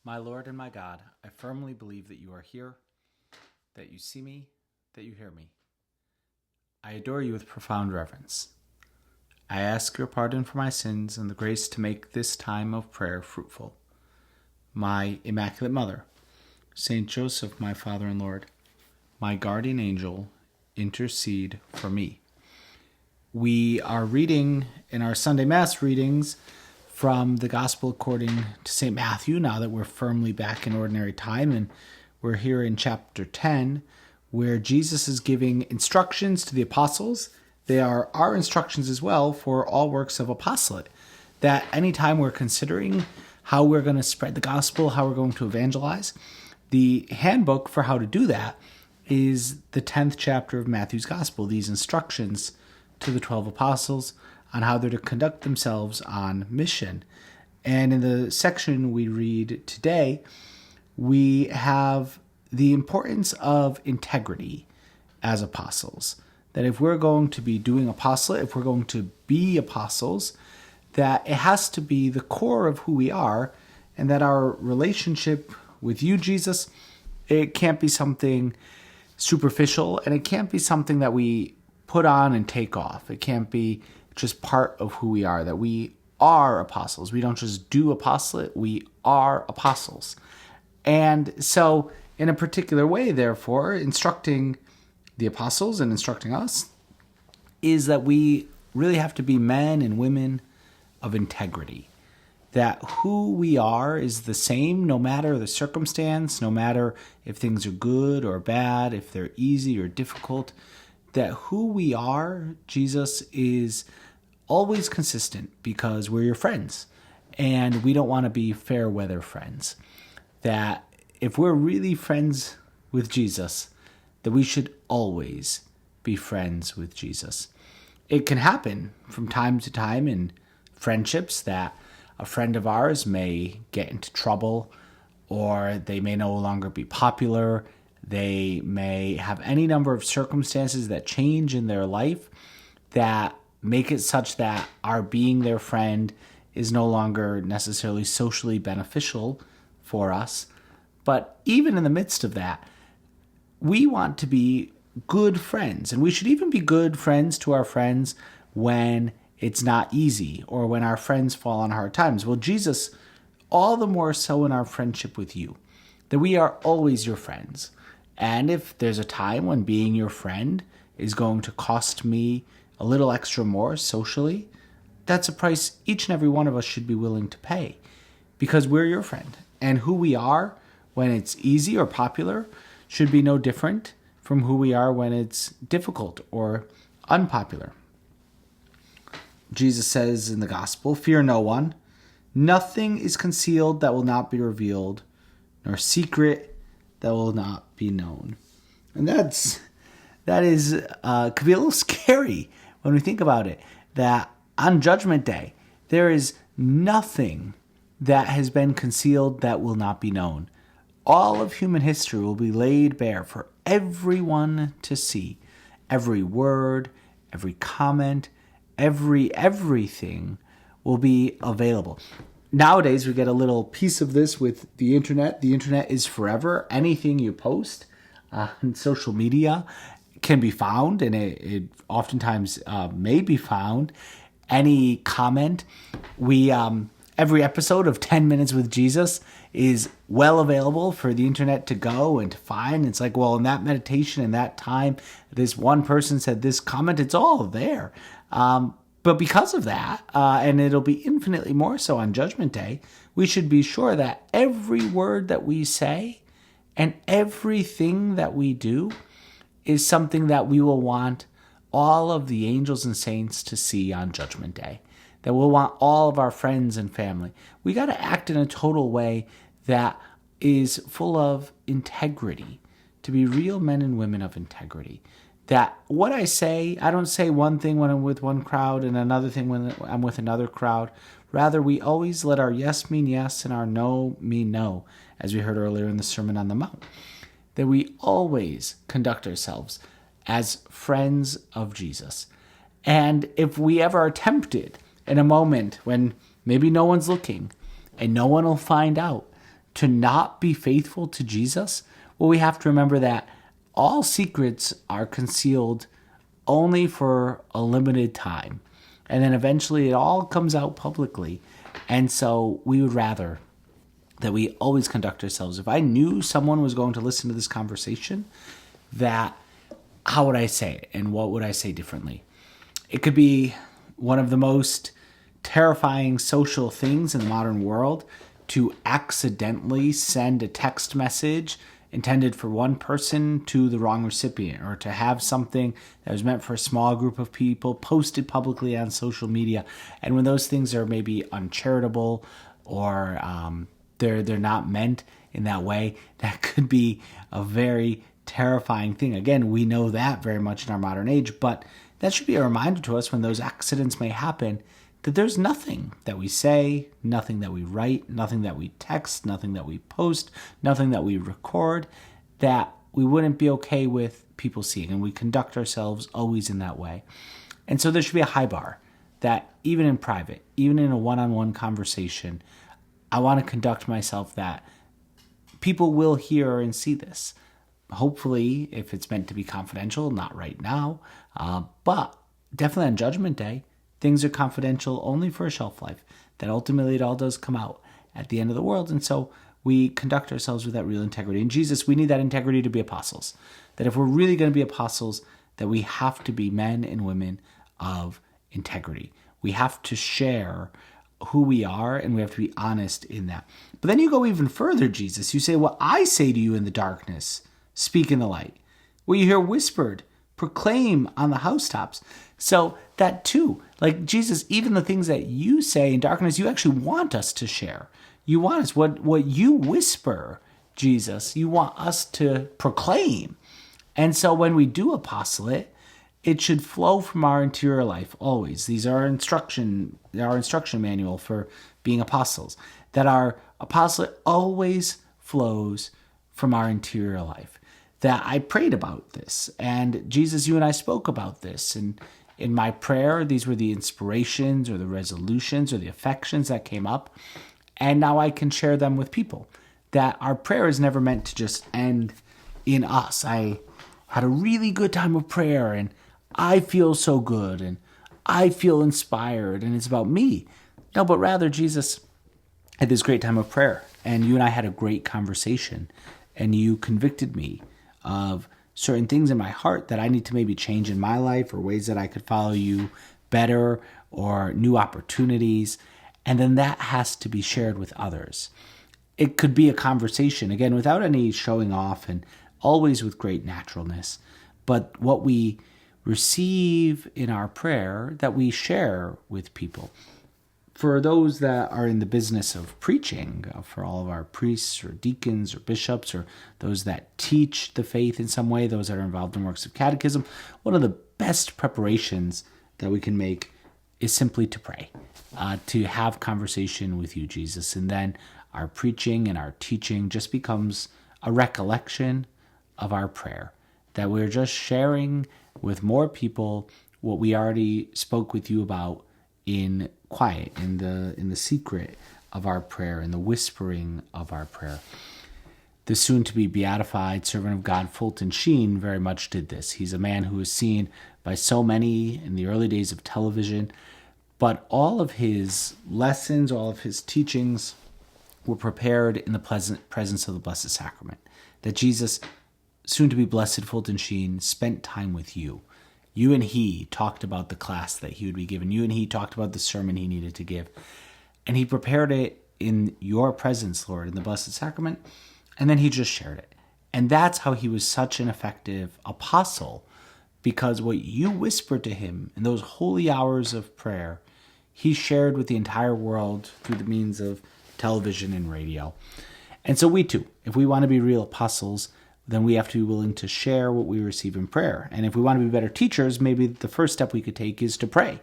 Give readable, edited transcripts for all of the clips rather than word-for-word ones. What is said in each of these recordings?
My Lord and my God, I firmly believe that you are here, that you see me, that you hear me. I adore you with profound reverence. I ask your pardon for my sins and the grace to make this time of prayer fruitful. My Immaculate Mother, Saint Joseph, my Father and Lord, my guardian angel, intercede for me. We are reading in our Sunday Mass readings from the Gospel according to St. Matthew, now that we're firmly back in ordinary time, and we're here in chapter 10, where Jesus is giving instructions to the apostles. They are our instructions as well for all works of apostolate, that anytime we're considering how we're going to spread the gospel, how we're going to evangelize, the handbook for how to do that is the 10th chapter of Matthew's Gospel, these instructions to the 12 apostles on how they're to conduct themselves on mission. And in the section we read today, we have the importance of integrity as apostles. That if we're going to be doing apostolate, if we're going to be apostles, that it has to be the core of who we are, and that our relationship with you, Jesus, it can't be something superficial, and it can't be something that we put on and take off. It can't be just part of who we are, that we are apostles. We don't just do apostolate, we are apostles. And so, in a particular way, therefore, instructing the apostles and instructing us is that we really have to be men and women of integrity. That who we are is the same no matter the circumstance, no matter if things are good or bad, if they're easy or difficult. That who we are, Jesus, is always consistent because we're your friends. And we don't want to be fair weather friends. That if we're really friends with Jesus, that we should always be friends with Jesus. It can happen from time to time in friendships that a friend of ours may get into trouble, or they may no longer be popular. They may have any number of circumstances that change in their life that make it such that our being their friend is no longer necessarily socially beneficial for us. But even in the midst of that, we want to be good friends. And we should even be good friends to our friends when it's not easy or when our friends fall on hard times. Well, Jesus, all the more so in our friendship with you, that we are always your friends. And if there's a time when being your friend is going to cost me a little extra more socially, that's a price each and every one of us should be willing to pay, because we're your friend. And who we are when it's easy or popular should be no different from who we are when it's difficult or unpopular. Jesus says in the gospel, "Fear no one. Nothing is concealed that will not be revealed, nor secret that will not be known." And that could be a little scary when we think about it, that on Judgment Day, there is nothing that has been concealed that will not be known. All of human history will be laid bare for everyone to see. Every word, every comment, everything will be available. Nowadays, we get a little piece of this with the internet. The internet is forever. Anything you post on social media can be found, and it oftentimes may be found. Any comment, every episode of 10 Minutes with Jesus is well available for the internet to go and to find. It's like, well, in that meditation, in that time, this one person said this comment, it's all there. But because of that, and it'll be infinitely more so on Judgment Day, we should be sure that every word that we say and everything that we do is something that we will want all of the angels and saints to see on Judgment Day. That we'll want all of our friends and family. We got to act in a total way that is full of integrity, to be real men and women of integrity. That what I say, I don't say one thing when I'm with one crowd and another thing when I'm with another crowd. Rather, we always let our yes mean yes and our no mean no, as we heard earlier in the Sermon on the Mount. That we always conduct ourselves as friends of Jesus. And if we ever are tempted in a moment when maybe no one's looking and no one will find out to not be faithful to Jesus, well, we have to remember that all secrets are concealed only for a limited time. And then eventually it all comes out publicly. And so we would rather that we always conduct ourselves. If I knew someone was going to listen to this conversation, that how would I say it and what would I say differently? It could be one of the most terrifying social things in the modern world to accidentally send a text message intended for one person to the wrong recipient, or to have something that was meant for a small group of people posted publicly on social media. And when those things are maybe uncharitable or they're not meant in that way, that could be a very terrifying thing. Again, we know that very much in our modern age, but that should be a reminder to us when those accidents may happen, that there's nothing that we say, nothing that we write, nothing that we text, nothing that we post, nothing that we record, that we wouldn't be okay with people seeing. And we conduct ourselves always in that way. And so there should be a high bar that even in private, even in a one-on-one conversation, I want to conduct myself that people will hear and see this. Hopefully, if it's meant to be confidential, not right now, but definitely on Judgment Day, things are confidential only for a shelf life, that ultimately it all does come out at the end of the world. And so we conduct ourselves with that real integrity. In Jesus, we need that integrity to be apostles. That if we're really going to be apostles, that we have to be men and women of integrity. We have to share who we are, and we have to be honest in that. But then you go even further, Jesus. You say, what I say to you in the darkness, speak in the light. What you hear whispered, proclaim on the housetops. So that too, like Jesus, even the things that you say in darkness, you actually want us to share. You want us, what you whisper, Jesus, you want us to proclaim. And so when we do apostolate, it should flow from our interior life always. These are our instruction manual for being apostles. That our apostolate always flows from our interior life. That I prayed about this, and Jesus, you and I spoke about this, and in my prayer, these were the inspirations or the resolutions or the affections that came up, and now I can share them with people. That our prayer is never meant to just end in us. I had a really good time of prayer, and I feel so good, and I feel inspired, and it's about me. No, but rather Jesus had this great time of prayer, and you and I had a great conversation, and you convicted me of certain things in my heart that I need to maybe change in my life, or ways that I could follow you better, or new opportunities. And then that has to be shared with others. It could be a conversation, again, without any showing off, and always with great naturalness. But what we receive in our prayer, that we share with people. For those that are in the business of preaching, for all of our priests or deacons or bishops, or those that teach the faith in some way, those that are involved in works of catechism, one of the best preparations that we can make is simply to pray, to have conversation with you, Jesus. And then our preaching and our teaching just becomes a recollection of our prayer, that we're just sharing with more people what we already spoke with you about in quiet, in the secret of our prayer, in the whispering of our prayer. The soon-to-be beatified servant of God, Fulton Sheen, very much did this. He's a man who was seen by so many in the early days of television, but all of his lessons, all of his teachings were prepared in the pleasant presence of the Blessed Sacrament. That Jesus, soon-to-be blessed Fulton Sheen, spent time with you. You and he talked about the class that he would be given. You and he talked about the sermon he needed to give. And he prepared it in your presence, Lord, in the Blessed Sacrament. And then he just shared it. And that's how he was such an effective apostle, because what you whispered to him in those holy hours of prayer, he shared with the entire world through the means of television and radio. And so we too, if we want to be real apostles, then we have to be willing to share what we receive in prayer. And if we want to be better teachers, maybe the first step we could take is to pray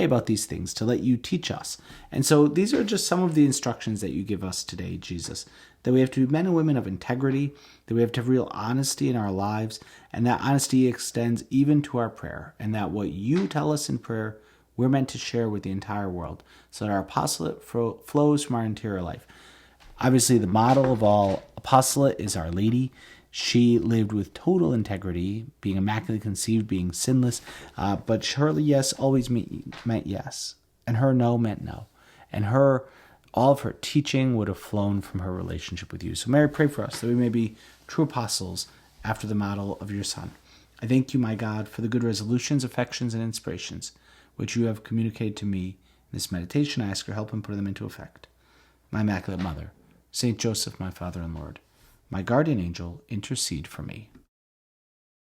about these things, to let you teach us. And so these are just some of the instructions that you give us today, Jesus, that we have to be men and women of integrity, that we have to have real honesty in our lives, and that honesty extends even to our prayer, and that what you tell us in prayer, we're meant to share with the entire world, so that our apostolate flows from our interior life. Obviously, the model of all apostolate is Our Lady. She lived with total integrity, being immaculately conceived, being sinless. But her yes always meant yes, and her no meant no. And all of her teaching would have flown from her relationship with you. So Mary, pray for us that we may be true apostles after the model of your Son. I thank you, my God, for the good resolutions, affections, and inspirations which you have communicated to me in this meditation. I ask your help in putting them into effect. My Immaculate Mother, Saint Joseph, my Father and Lord, my guardian angel, intercede for me.